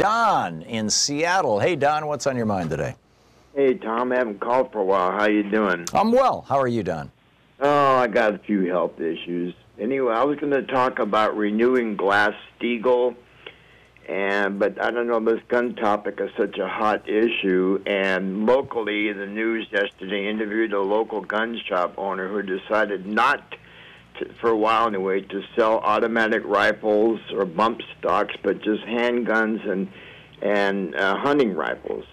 Don in Seattle. Hey, Don, what's on your mind today? Hey, Tom, I haven't called for a while. How you doing? I'm well. How are you, Don? Oh, I got a few health issues. Anyway, I was going to talk about renewing Glass-Steagall, but I don't know, this gun topic is such a hot issue, and locally, the news yesterday interviewed a local gun shop owner who decided not to, for a while anyway, to sell automatic rifles or bump stocks, but just handguns and hunting rifles.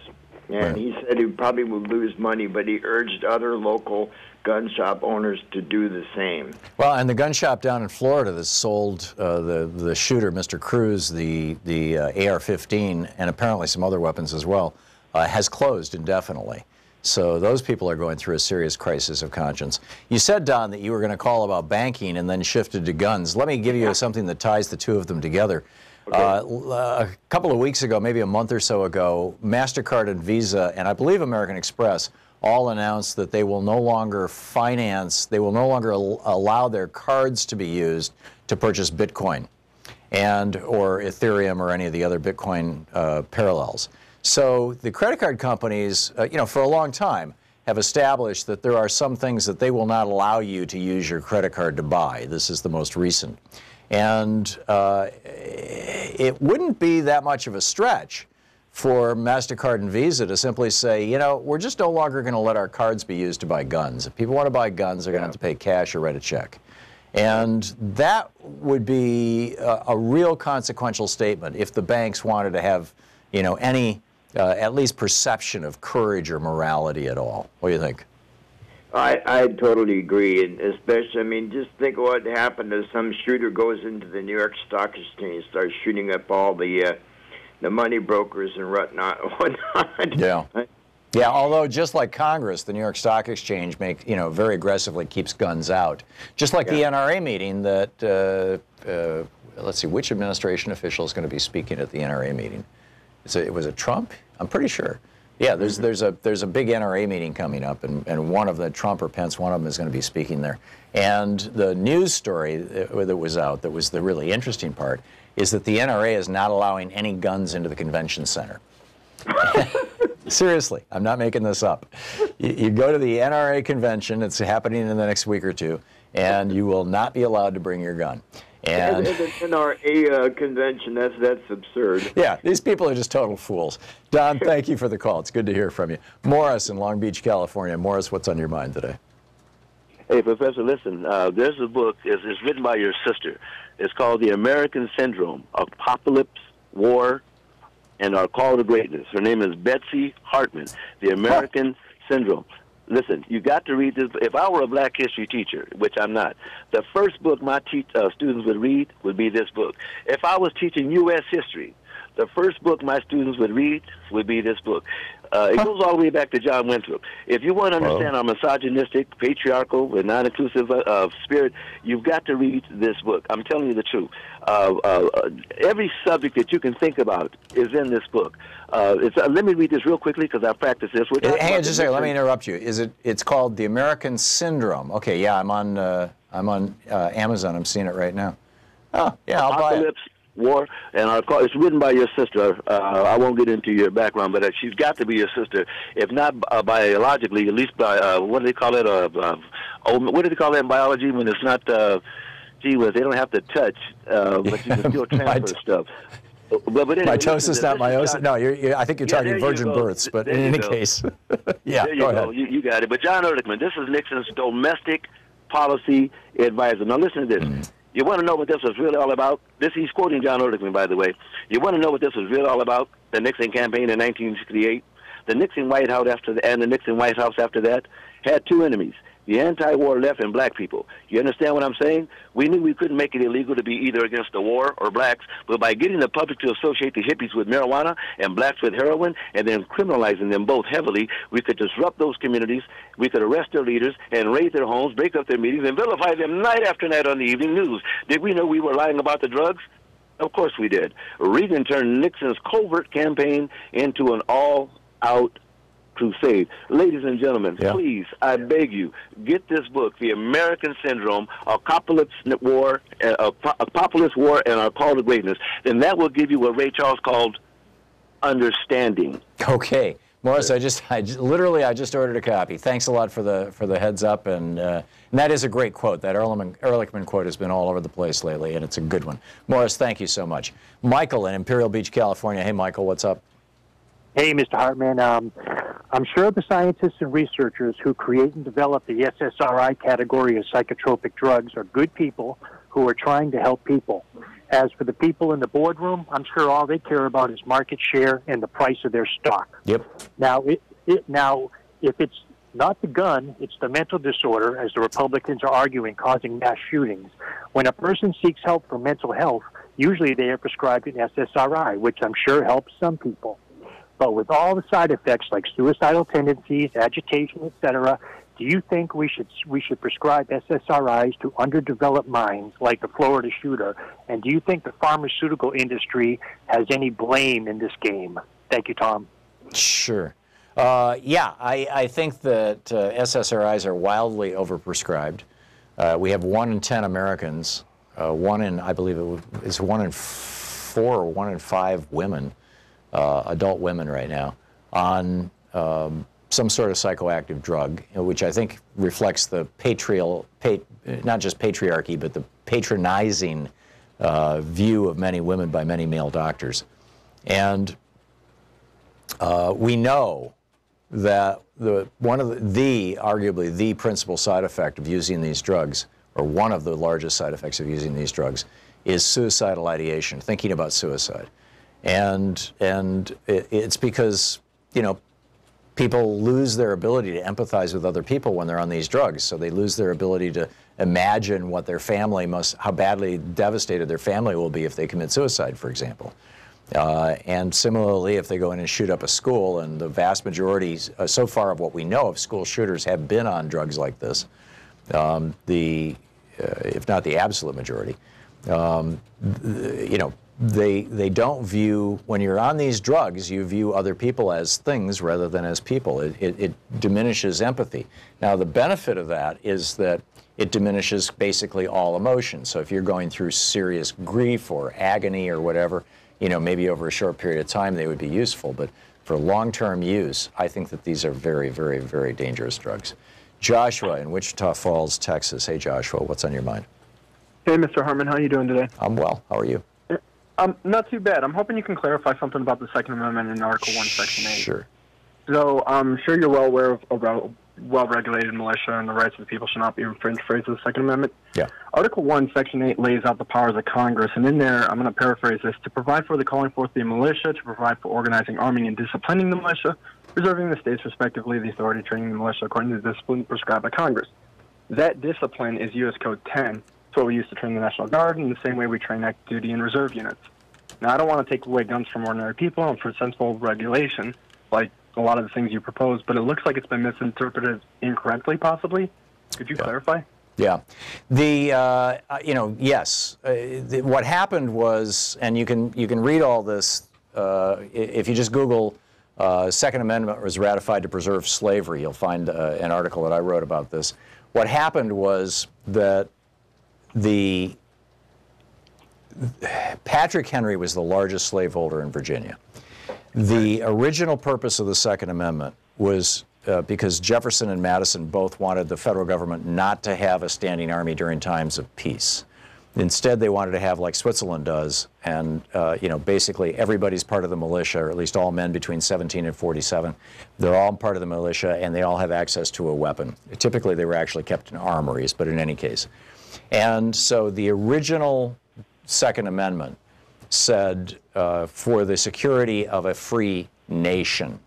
And he said he probably would lose money, but he urged other local gun shop owners to do the same. Well, and the gun shop down in Florida that sold the shooter, Mr. Cruz, the AR-15, and apparently some other weapons as well, has closed indefinitely. So those people are going through a serious crisis of conscience. You said, Don, that you were going to call about banking and then shifted to guns. Let me give you something that ties the two of them together. Okay. A couple of weeks ago, maybe a month or so ago, MasterCard and Visa, and I believe American Express, all announced that they will no longer finance, they will no longer allow their cards to be used to purchase Bitcoin or Ethereum or any of the other Bitcoin parallels. So the credit card companies, for a long time, have established that there are some things that they will not allow you to use your credit card to buy. This is the most recent. And it wouldn't be that much of a stretch for MasterCard and Visa to simply say, we're just no longer going to let our cards be used to buy guns. If people want to buy guns, they're going to have to pay cash or write a check. And that would be a real consequential statement if the banks wanted to have, any at least perception of courage or morality at all. What do you think? I totally agree, and especially, just think of what happened if some shooter goes into the New York Stock Exchange, starts shooting up all the money brokers and whatnot. Yeah. Yeah, although just like Congress, the New York Stock Exchange very aggressively keeps guns out. Just like the NRA meeting that, let's see, which administration official is going to be speaking at the NRA meeting? Was it Trump? I'm pretty sure. Yeah, there's a big NRA meeting coming up, and one of the Trump or Pence, one of them is going to be speaking there. And the news story that was out, that was the really interesting part, is that the NRA is not allowing any guns into the convention center. Seriously, I'm not making this up. You go to the NRA convention, it's happening in the next week or two, and you will not be allowed to bring your gun. And the NRA convention, that's absurd. Yeah, these people are just total fools. Don, thank you for the call. It's good to hear from you. Morris in Long Beach, California. Morris, what's on your mind today? Hey, Professor, listen, there's a book. It's written by your sister. It's called The American Syndrome, Apocalypse, War, and Our Call to Greatness. Her name is Betsy Hartman, The American Syndrome. Listen, you got to read this. If I were a black history teacher, which I'm not, the first book my students would read would be this book. If I was teaching U.S. history, the first book my students would read would be this book. It goes all the way back to John Winthrop. If you want to understand our misogynistic, patriarchal, and non-inclusive spirit, you've got to read this book. I'm telling you the truth. Every subject that you can think about is in this book. Let me read this real quickly because I practiced this. Hang on just a second. Let me interrupt you. It's called The American Syndrome. Okay, yeah, I'm on Amazon. I'm seeing it right now. Oh, yeah, I'll buy it. War, and it's written by your sister. I won't get into your background, but she's got to be your sister, if not biologically, at least by what do they call it? What do they call that in biology when it's not? They don't have to touch, but you can still transfer stuff. But anyway, mitosis, not meiosis. No, I think you're talking virgin births, but in any case, yeah, there you go. You got it. But John Ehrlichman, this is Nixon's domestic policy advisor. Now listen to this. You want to know what this was really all about? He's quoting John Ehrlichman, by the way. You want to know what this was really all about? The Nixon campaign in 1968? The Nixon White House and the Nixon White House after that had two enemies: the anti-war left and black people. You understand what I'm saying? We knew we couldn't make it illegal to be either against the war or blacks, but by getting the public to associate the hippies with marijuana and blacks with heroin and then criminalizing them both heavily, we could disrupt those communities, we could arrest their leaders and raid their homes, break up their meetings, and vilify them night after night on the evening news. Did we know we were lying about the drugs? Of course we did. Reagan turned Nixon's covert campaign into an all-out crusade. Ladies and gentlemen, please, I beg you, get this book, The American Syndrome, Apocalypse War, and Our Call to Greatness. Then that will give you what Ray Charles called understanding. Okay. Morris, I just ordered a copy. Thanks a lot for the heads up, and that is a great quote. That Ehrlichman quote has been all over the place lately, and it's a good one. Morris, thank you so much. Michael in Imperial Beach, California. Hey, Michael, what's up? Hey, Mr. Hartman. I'm sure the scientists and researchers who create and develop the SSRI category of psychotropic drugs are good people who are trying to help people. As for the people in the boardroom, I'm sure all they care about is market share and the price of their stock. Yep. Now, if it's not the gun, it's the mental disorder, as the Republicans are arguing, causing mass shootings. When a person seeks help for mental health, usually they are prescribed an SSRI, which I'm sure helps some people. But with all the side effects like suicidal tendencies, agitation, etc., do you think we should prescribe SSRIs to underdeveloped minds like the Florida shooter? And do you think the pharmaceutical industry has any blame in this game? Thank you, Tom. Sure. Yeah, I think that SSRIs are wildly overprescribed. We have 1 in 10 Americans, I believe it's 1 in 4 or 1 in 5 women, adult women right now, on some sort of psychoactive drug, which I think reflects the not just patriarchy, but the patronizing view of many women by many male doctors. And we know that arguably the principal side effect of using these drugs, or one of the largest side effects of using these drugs, is suicidal ideation, thinking about suicide. And it's because, people lose their ability to empathize with other people when they're on these drugs. So they lose their ability to imagine what their family how badly devastated their family will be if they commit suicide, for example. And similarly, if they go in and shoot up a school, and the vast majority, so far of what we know of school shooters have been on drugs like this, if not the absolute majority, they don't view, when you're on these drugs, you view other people as things rather than as people. It diminishes empathy. Now, the benefit of that is that it diminishes basically all emotions. So if you're going through serious grief or agony or whatever, maybe over a short period of time they would be useful. But for long-term use, I think that these are very, very, very dangerous drugs. Joshua in Wichita Falls, Texas. Hey, Joshua, what's on your mind? Hey, Mr. Hartman, how are you doing today? I'm well. How are you? Not too bad. I'm hoping you can clarify something about the Second Amendment in Article 1, Section 8. Sure. So I'm sure you're well aware of well-regulated militia and the rights of the people should not be infringed phrase of the Second Amendment. Yeah. Article 1, Section 8 lays out the powers of Congress, and in there, I'm going to paraphrase this, to provide for the calling forth the militia, to provide for organizing, arming, and disciplining the militia, reserving the states, respectively, the authority training the militia according to the discipline prescribed by Congress. That discipline is U.S. Code 10. It's what we use to train the National Guard in the same way we train active duty and reserve units. Now, I don't want to take away guns from ordinary people and for sensible regulation, like a lot of the things you propose, but it looks like it's been misinterpreted incorrectly, possibly. Could you clarify? Yeah. Yes. What happened was, and you can read all this, if you just Google Second Amendment was ratified to preserve slavery, you'll find an article that I wrote about this. What happened was that Patrick Henry was the largest slaveholder in Virginia. The original purpose of the Second Amendment was because Jefferson and Madison both wanted the federal government not to have a standing army during times of peace. Instead, they wanted to have, like Switzerland does, and basically everybody's part of the militia, or at least all men between 17 and 47. They're all part of the militia, and they all have access to a weapon. Typically, they were actually kept in armories, but in any case. And so the original Second Amendment said for the security of a free nation.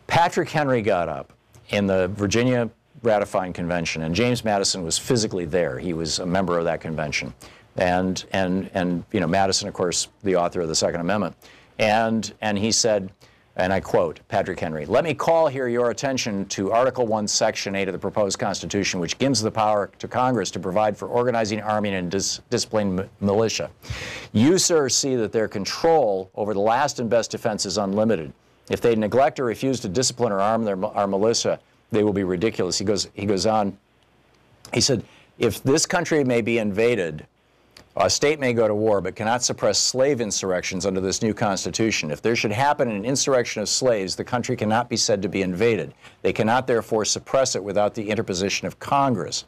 Patrick Henry got up in the Virginia ratifying convention, and James Madison was physically there. He was a member of that convention, and Madison, of course, the author of the Second Amendment, and he said, and I quote Patrick Henry, "Let me call here your attention to Article 1, Section 8 of the proposed Constitution, which gives the power to Congress to provide for organizing, arming, and disciplining militia. You, sir, see that their control over the last and best defense is unlimited. If they neglect or refuse to discipline or arm our militia, they will be ridiculous." He goes on, he said, "If this country may be invaded A state may go to war, but cannot suppress slave insurrections under this new Constitution. If there should happen an insurrection of slaves, the country cannot be said to be invaded. They cannot therefore suppress it without the interposition of Congress.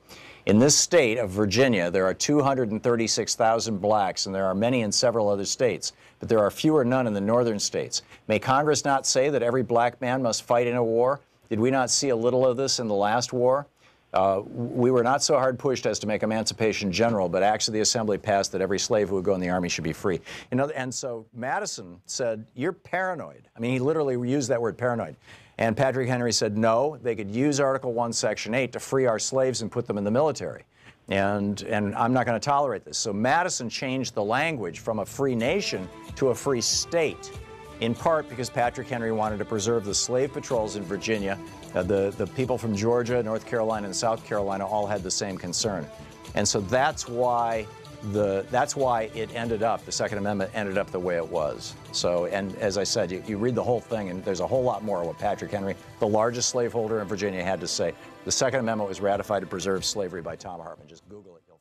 In this state of Virginia, there are 236,000 blacks, and there are many in several other states, but there are few or none in the northern states. May Congress not say that every black man must fight in a war? Did we not see a little of this in the last war? We were not so hard pushed as to make emancipation general, but actually the Assembly passed that every slave who would go in the Army should be free. And so Madison said, you're paranoid. I mean, he literally used that word, paranoid. And Patrick Henry said, no, they could use Article 1, Section 8 to free our slaves and put them in the military. And I'm not going to tolerate this. So Madison changed the language from a free nation to a free state, in part because Patrick Henry wanted to preserve the slave patrols in Virginia. The people from Georgia, North Carolina, and South Carolina all had the same concern. And so that's why it ended up, the Second Amendment ended up the way it was. So, and as I said, you read the whole thing, and there's a whole lot more of what Patrick Henry, the largest slaveholder in Virginia, had to say. The Second Amendment was ratified to preserve slavery by Tom Hartman. Just Google it. You'll